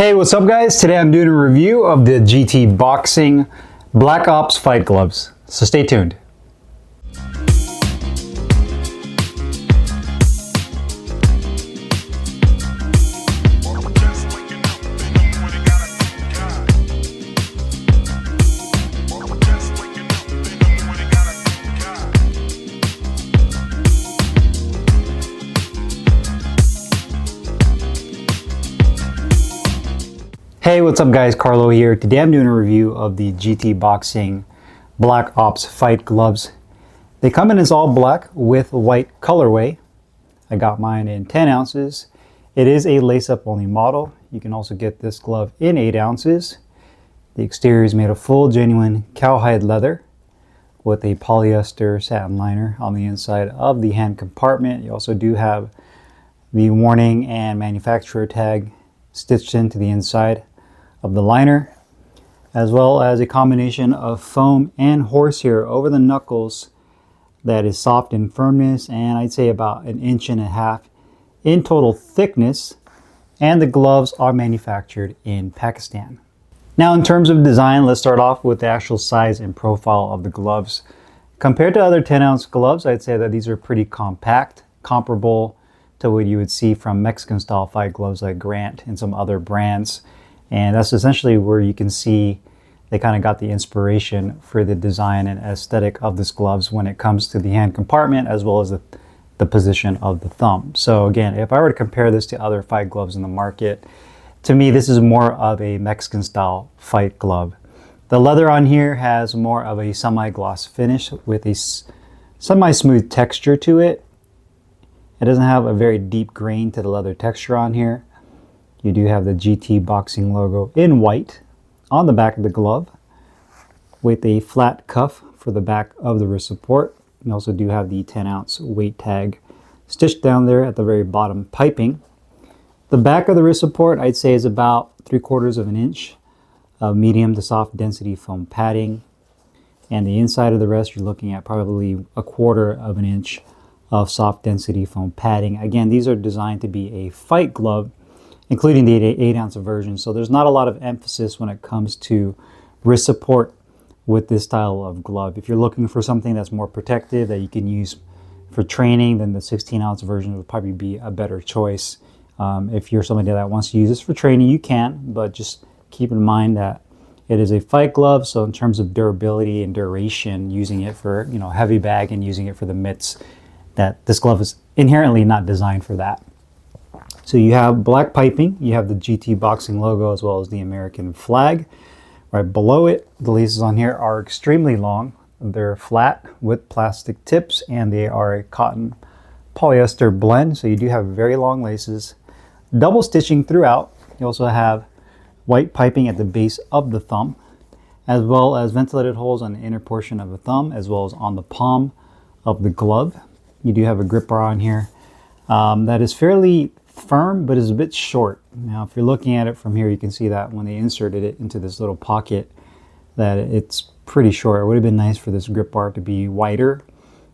Hey, what's up guys? Today I'm doing a review of the GT Boxing Black Ops fight gloves. So stay tuned. Hey, what's up guys? Carlo here. Today I'm doing a review of the GT Boxing Black Ops fight gloves. They come in as all black with white colorway. I got mine in 10 ounces. It is a lace-up only model. You can also get this glove in 8 ounces. The exterior is made of full genuine cowhide leather with a polyester satin liner on the inside of the hand compartment. You also do have the warning and manufacturer tag stitched into the inside of the liner, as well as a combination of foam and horsehair over the knuckles that is soft in firmness and I'd say about 1.5 inches in total thickness, and the gloves are manufactured in Pakistan. Now in terms of design, let's start off with the actual size and profile of the gloves. Compared to other 10-ounce gloves, I'd say that these are pretty compact, comparable to what you would see from Mexican style fight gloves like Grant and some other brands. And that's essentially where you can see they kind of got the inspiration for the design and aesthetic of this gloves when it comes to the hand compartment as well as the position of the thumb. So again, if I were to compare this to other fight gloves in the market, to me this is more of a Mexican style fight glove. The leather on here has more of a semi-gloss finish with a semi-smooth texture to it. It doesn't have a very deep grain to the leather texture on here. You do have the GT Boxing logo in white on the back of the glove with a flat cuff for the back of the wrist support. You also do have the 10-ounce weight tag stitched down there at the very bottom piping. The back of the wrist support I'd say is about 3/4 of an inch of medium to soft density foam padding. And the inside of the wrist you're looking at probably 1/4 of an inch of soft density foam padding. Again, these are designed to be a fight glove, including the 8-ounce version. So there's not a lot of emphasis when it comes to wrist support with this style of glove. If you're looking for something that's more protective that you can use for training, then the 16-ounce version would probably be a better choice. If you're somebody that wants to use this for training, you can, but just keep in mind that it is a fight glove. So in terms of durability and duration, using it for heavy bag and using it for the mitts, that this glove is inherently not designed for that. So you have black piping, you have the GT Boxing logo as well as the American flag. Right below it, the laces on here are extremely long. They're flat with plastic tips and they are a cotton polyester blend. So you do have very long laces. Double stitching throughout. You also have white piping at the base of the thumb, as well as ventilated holes on the inner portion of the thumb, as well as on the palm of the glove. You do have a grip bar on here that is fairly firm, but is a bit short. Now, if you're looking at it from here, you can see that when they inserted it into this little pocket, that it's pretty short. It would have been nice for this grip bar to be wider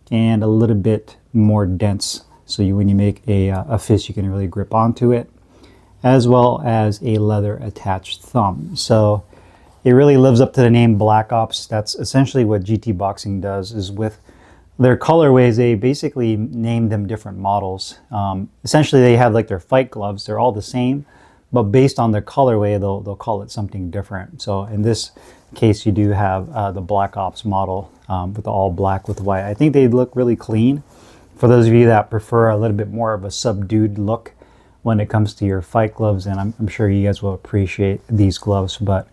and a little bit more dense. So when you make a fist, you can really grip onto it, as well as a leather attached thumb. So it really lives up to the name Black Ops. That's essentially what GT Boxing does, is with their colorways, they basically name them different models. Essentially, they have like their fight gloves. They're all the same, but based on their colorway, they'll call it something different. So in this case, you do have the Black Ops model with all black with white. I think they look really clean. For those of you that prefer a little bit more of a subdued look when it comes to your fight gloves, and I'm sure you guys will appreciate these gloves. But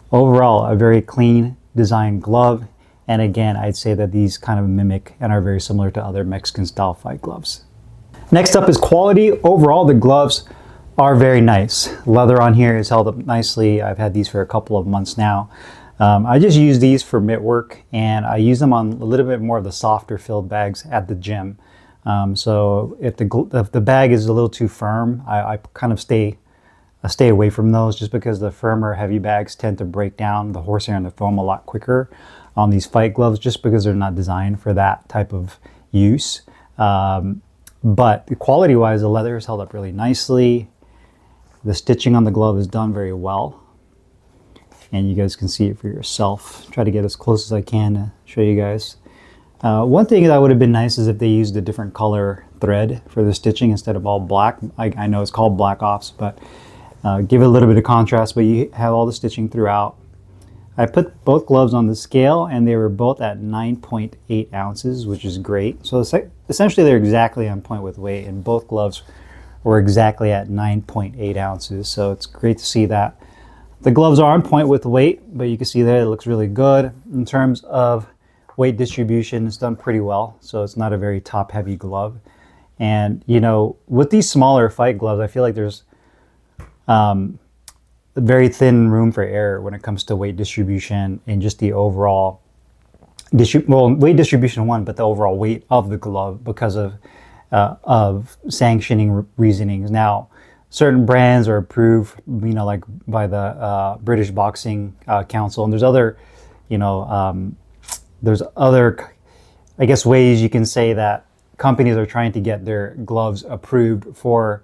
overall, a very clean design glove. And again, I'd say that these kind of mimic and are very similar to other Mexican style fight gloves. Next up is quality. Overall, the gloves are very nice. Leather on here is held up nicely. I've had these for a couple of months now. I just use these for mitt work, and I use them on a little bit more of the softer filled bags at the gym. So if the bag is a little too firm, I kind of stay away from those, just because the firmer heavy bags tend to break down the horsehair and the foam a lot quicker on these fight gloves, just because they're not designed for that type of use. But quality wise, the leather is held up really nicely. The stitching on the glove is done very well, and you guys can see it for yourself. Try to get as close as I can to show you guys. One thing that would have been nice is if they used a different color thread for the stitching instead of all black. I know it's called Black Ops, but give it a little bit of contrast, but you have all the stitching throughout. I put both gloves on the scale and they were both at 9.8 ounces, which is great. So essentially they're exactly on point with weight, and both gloves were exactly at 9.8 ounces. So it's great to see that. The gloves are on point with weight, but you can see there it looks really good. In terms of weight distribution, it's done pretty well. So it's not a very top heavy glove. And you know, with these smaller fight gloves, I feel like there's very thin room for error when it comes to weight distribution and just the overall weight distribution one, but the overall weight of the glove because of sanctioning reasonings. Now, certain brands are approved, you know, like by the British Boxing Council, and there's other, you know, there's other, I guess, ways you can say that companies are trying to get their gloves approved for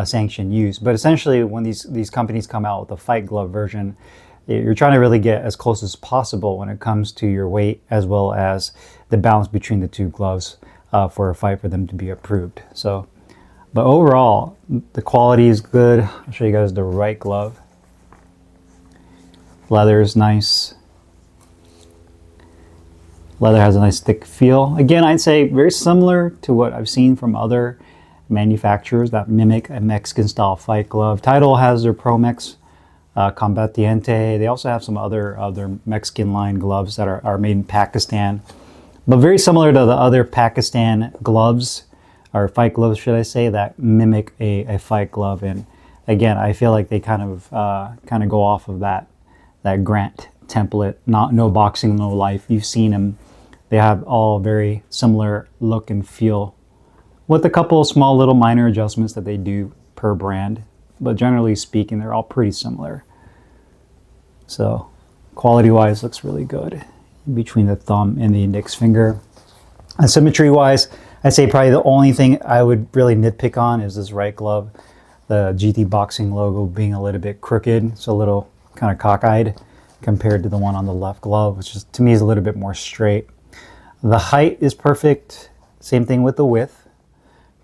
sanctioned use. But essentially, when these companies come out with a fight glove version, you're trying to really get as close as possible when it comes to your weight as well as the balance between the two gloves for a fight for them to be approved. So, but overall, the quality is good. I'll show you guys the right glove. Leather is nice. Leather has a nice thick feel. Again, I'd say very similar to what I've seen from other manufacturers that mimic a Mexican style fight glove. Title has their Promex Combatiente. They also have some other Mexican line gloves that are made in Pakistan, but very similar to the other Pakistan gloves, or fight gloves should I say, that mimic a fight glove. And again, I feel like they kind of go off of that Grant template. No boxing, no life. You've seen them. They have all very similar look and feel, with a couple of small little minor adjustments that they do per brand, but generally speaking, they're all pretty similar. So quality-wise, looks really good between the thumb and the index finger. And symmetry-wise, I'd say probably the only thing I would really nitpick on is this right glove. The GT Boxing logo being a little bit crooked. It's a little kind of cockeyed compared to the one on the left glove, which is, to me, is a little bit more straight. The height is perfect. Same thing with the width.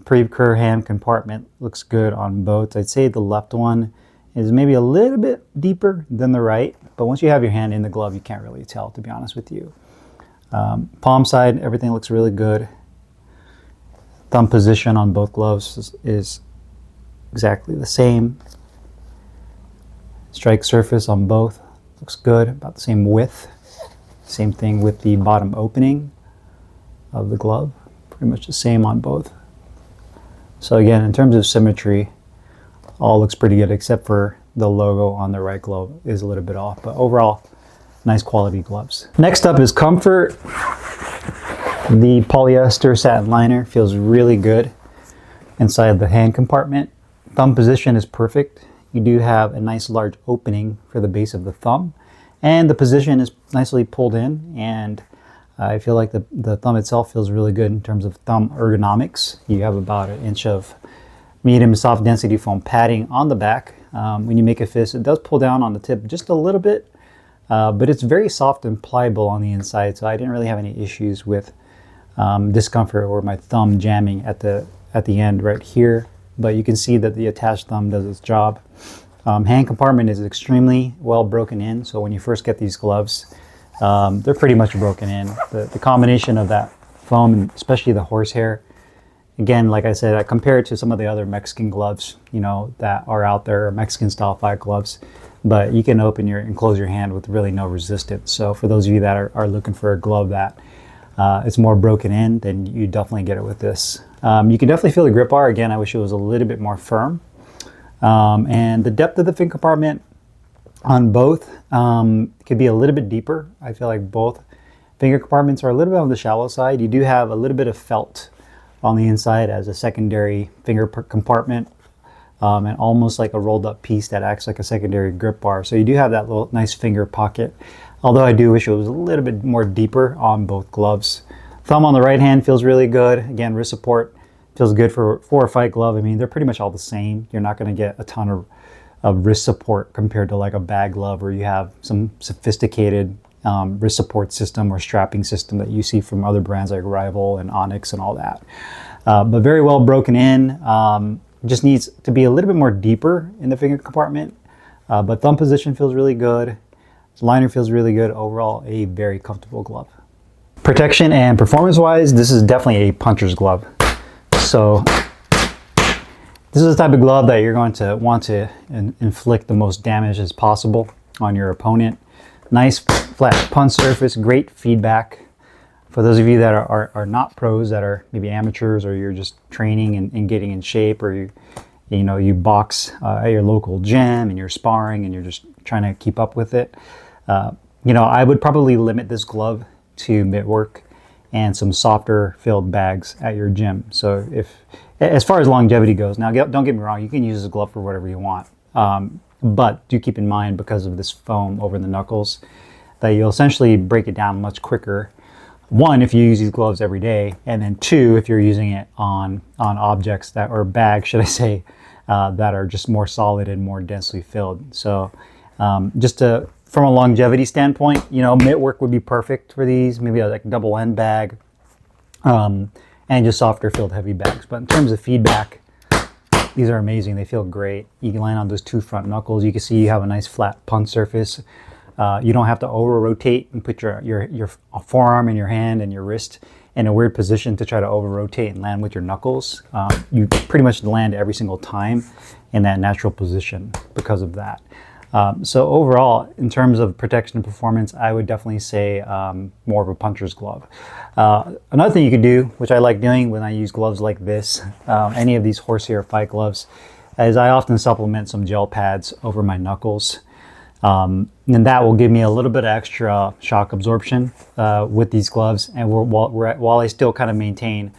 Pre-cur hand compartment looks good on both. I'd say the left one is maybe a little bit deeper than the right, but once you have your hand in the glove, you can't really tell, to be honest with you. Palm side, everything looks really good. Thumb position on both gloves is exactly the same. Strike surface on both looks good, about the same width. Same thing with the bottom opening of the glove, pretty much the same on both. So again, in terms of symmetry, all looks pretty good except for the logo on the right glove is a little bit off, but overall, nice quality gloves. Next up is comfort. The polyester satin liner feels really good inside the hand compartment. Thumb position is perfect. You do have a nice large opening for the base of the thumb, and the position is nicely pulled in, and I feel like the thumb itself feels really good in terms of thumb ergonomics. You have about 1 inch of medium soft density foam padding on the back. When you make a fist, it does pull down on the tip just a little bit, but it's very soft and pliable on the inside, so I didn't really have any issues with discomfort or my thumb jamming at the end right here. But you can see that the attached thumb does its job. Hand compartment is extremely well broken in, so when you first get these gloves, they're pretty much broken in. The combination of that foam, and especially the horsehair, again, like I said, I compare it to some of the other Mexican gloves, you know, that are out there, Mexican style fight gloves, but you can open and close your hand with really no resistance. So for those of you that are looking for a glove that it's more broken in, then you definitely get it with this. You can definitely feel the grip bar. Again, I wish it was a little bit more firm. And the depth of the finger compartment on both could be a little bit deeper. I feel like both finger compartments are a little bit on the shallow side. You do have a little bit of felt on the inside as a secondary finger compartment, and almost like a rolled up piece that acts like a secondary grip bar. So you do have that little nice finger pocket, although I do wish it was a little bit more deeper on both gloves. Thumb on the right hand feels really good. Again, wrist support feels good for a fight glove. I mean, they're pretty much all the same. You're not going to get a ton of wrist support compared to like a bag glove, where you have some sophisticated wrist support system or strapping system that you see from other brands like Rival and Onyx and all that. But very well broken in. Just needs to be a little bit more deeper in the finger compartment. But thumb position feels really good. Liner feels really good. Overall, a very comfortable glove. Protection and performance wise, this is definitely a puncher's glove. So this is the type of glove that you're going to want to inflict the most damage as possible on your opponent. Nice flat punch surface, great feedback. For those of you that are not pros, that are maybe amateurs, or you're just training and getting in shape, or you box at your local gym and you're sparring and you're just trying to keep up with it, I would probably limit this glove to mitt work and some softer filled bags at your gym. So as far as longevity goes, now don't get me wrong, you can use this glove for whatever you want. But do keep in mind, because of this foam over the knuckles, that you'll essentially break it down much quicker. One, if you use these gloves every day, and then two, if you're using it on objects or bags, should I say, that are just more solid and more densely filled. So from a longevity standpoint, mitt work would be perfect for these, maybe like a double end bag, and just softer filled heavy bags. But in terms of feedback, these are amazing. They feel great. You can land on those two front knuckles. You can see you have a nice flat punch surface. You don't have to over rotate and put your forearm and your hand and your wrist in a weird position to try to over rotate and land with your knuckles. You pretty much land every single time in that natural position because of that. So overall, in terms of protection and performance, I would definitely say more of a puncher's glove. Another thing you could do, which I like doing when I use gloves like this, any of these horsehair fight gloves, is I often supplement some gel pads over my knuckles. And that will give me a little bit of extra shock absorption with these gloves, and while I still kind of maintain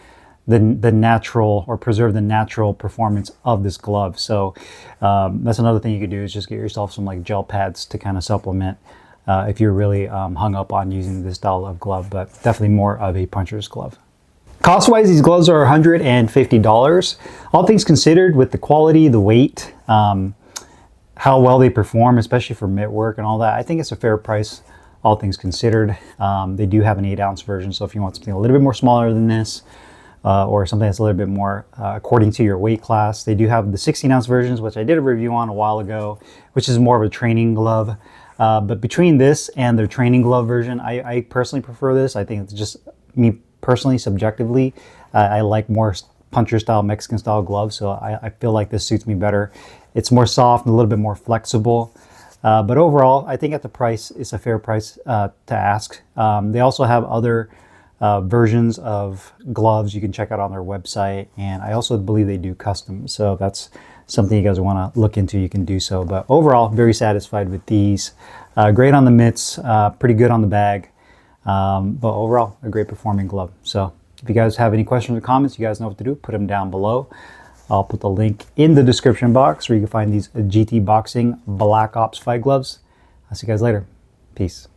the natural, or preserve the natural performance of this glove. So that's another thing you could do, is just get yourself some like gel pads to kind of supplement if you're really hung up on using this style of glove, but definitely more of a puncher's glove. Cost-wise, these gloves are $150. All things considered, with the quality, the weight, how well they perform, especially for mitt work and all that, I think it's a fair price, all things considered. They do have an 8-ounce version, so if you want something a little bit more smaller than this, or something that's a little bit more according to your weight class, they do have the 16-ounce versions, which I did a review on a while ago, which is more of a training glove. But between this and their training glove version, I personally prefer this. I think it's just me personally, subjectively, I like more puncher style, Mexican style gloves, so I feel like this suits me better. It's more soft and a little bit more flexible. But overall, I think at the price, it's a fair price to ask. They also have other versions of gloves you can check out on their website, and I also believe they do custom. So that's something you guys want to look into, you can do so. But overall, very satisfied with these. Great on the mitts, pretty good on the bag. But overall, a great performing glove. So if you guys have any questions or comments, you guys know what to do. Put them down below. I'll put the link in the description box where you can find these GT Boxing Black Ops fight gloves. I'll see you guys later. Peace.